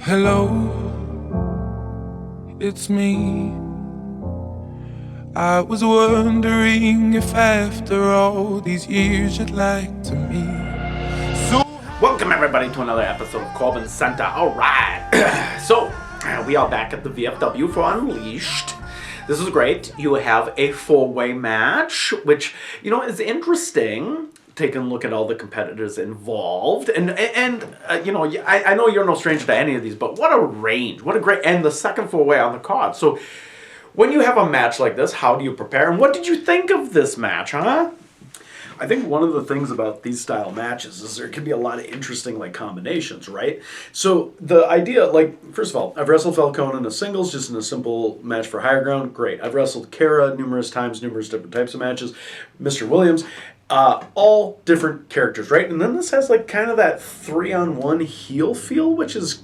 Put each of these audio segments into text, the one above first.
Hello, it's me. I was wondering if after all these years you'd like to meet. Welcome everybody to another episode of CorbinCenter. Alright, so we are back at the VFW for Unleashed. This is great. You have a four-way match, which, is interesting. Taking a look at all the competitors involved, and I know you're no stranger to any of these, but what a range, what a great, and the second four-way on the card. So when you have a match like this, how do you prepare, and what did you think of this match, huh? I think one of the things about these style matches is there can be a lot of interesting combinations, right? So the idea, first of all, I've wrestled Falcone in a singles, just in a simple match for higher ground, great. I've wrestled Kara numerous times, numerous different types of matches, Mr. Williams, all different characters, right? And then this has kind of that 3-on-1 heel feel, which is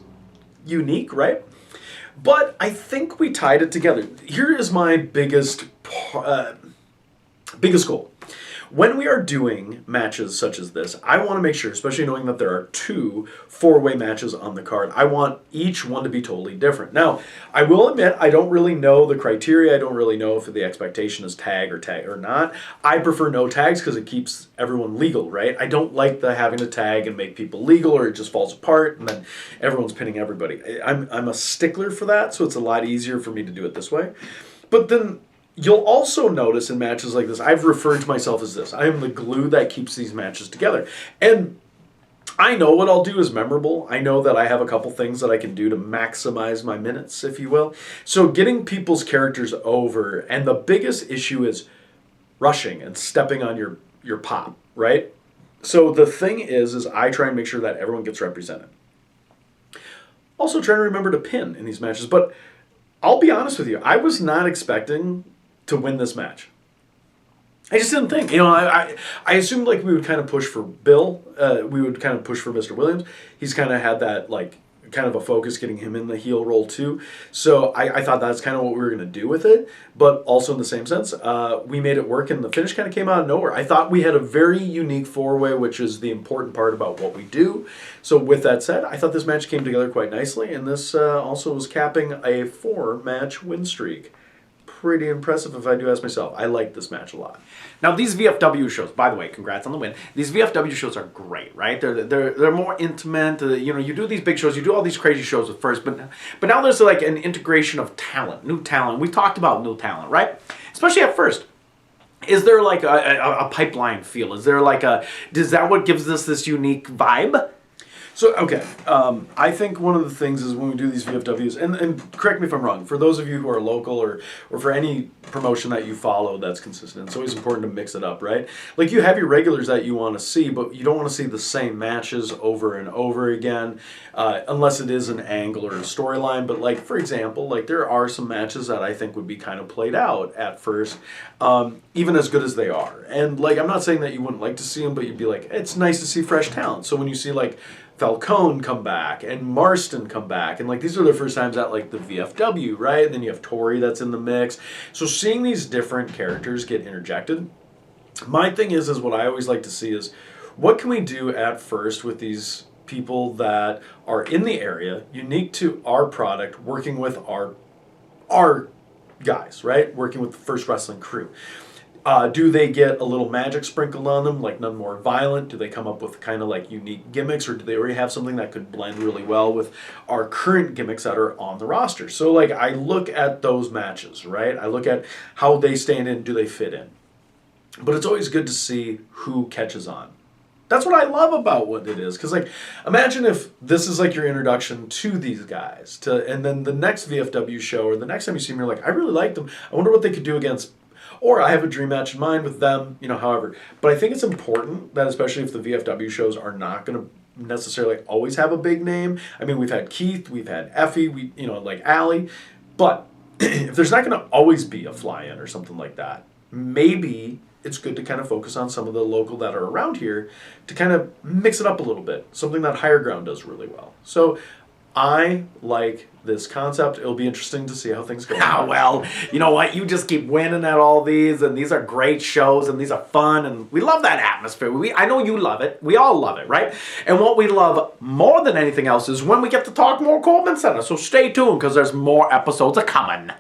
unique, right? But I think we tied it together. Here is my biggest goal. When we are doing matches such as this, I want to make sure, especially knowing that there are two four-way matches on the card, I want each one to be totally different. Now, I will admit, I don't really know the criteria. I don't really know if the expectation is tag or not. I prefer no tags because it keeps everyone legal, right? I don't like the having to tag and make people legal, or it just falls apart and then everyone's pinning everybody. I'm a stickler for that, so it's a lot easier for me to do it this way. But then you'll also notice in matches like this, I've referred to myself as this. I am the glue that keeps these matches together. And I know what I'll do is memorable. I know that I have a couple things that I can do to maximize my minutes, if you will. So getting people's characters over, and the biggest issue is rushing and stepping on your pop, right? So the thing is I try and make sure that everyone gets represented. Also trying to remember to pin in these matches, but I'll be honest with you, I was not expecting to win this match. I just didn't think. I assumed we would kind of push for Bill. We would kind of push for Mr. Williams. He's kind of had that kind of a focus getting him in the heel role too. So I thought that's kind of what we were going to do with it. But also in the same sense, we made it work, and the finish kind of came out of nowhere. I thought we had a very unique four-way, which is the important part about what we do. So with that said, I thought this match came together quite nicely, and this also was capping a 4-match win streak. Pretty impressive if I do ask myself. I like this match a lot. Now these VFW shows, by the way, congrats on the win. These VFW shows are great, right? They're more intimate. You do these big shows, you do all these crazy shows at first, but now there's an integration of talent, new talent. We talked about new talent, right? Especially at first. Is there a pipeline feel? Is there is that what gives this unique vibe? So, okay, I think one of the things is when we do these VFWs, and correct me if I'm wrong, for those of you who are local or for any promotion that you follow that's consistent, it's always important to mix it up, right? You have your regulars that you want to see, but you don't want to see the same matches over and over again, unless it is an angle or a storyline. But for example, there are some matches that I think would be kind of played out at first, even as good as they are. And I'm not saying that you wouldn't like to see them, but you'd be it's nice to see fresh talent. So when you see Falcone come back and Marston come back, and these are the first times at the VFW, right? And then you have Tori that's in the mix. So seeing these different characters get interjected, my thing is what I always like to see is what can we do at first with these people that are in the area, unique to our product, working with our guys, right? Working with the F1rst Wrestling crew. Do they get a little magic sprinkled on them, none more violent? Do they come up with kind of unique gimmicks, or do they already have something that could blend really well with our current gimmicks that are on the roster? So I look at those matches, right? I look at how they stand in, do they fit in? But it's always good to see who catches on. That's what I love about what it is, because imagine if this is your introduction to these guys, and then the next VFW show or the next time you see them, you're I really like them. I wonder what they could do against. Or I have a dream match in mind with them, however. But I think it's important that, especially if the VFW shows are not going to necessarily always have a big name. I mean, we've had Keith, we've had Effie, Allie. But if there's not going to always be a fly-in or something like that, maybe it's good to kind of focus on some of the local that are around here to kind of mix it up a little bit. Something that Higher Ground does really well. So I like this concept. It'll be interesting to see how things go. Ah, well, you know what? You just keep winning at all these, and these are great shows, and these are fun, and we love that atmosphere. I know you love it. We all love it, right? And what we love more than anything else is when we get to talk more CorbinCenter. So stay tuned, because there's more episodes are coming.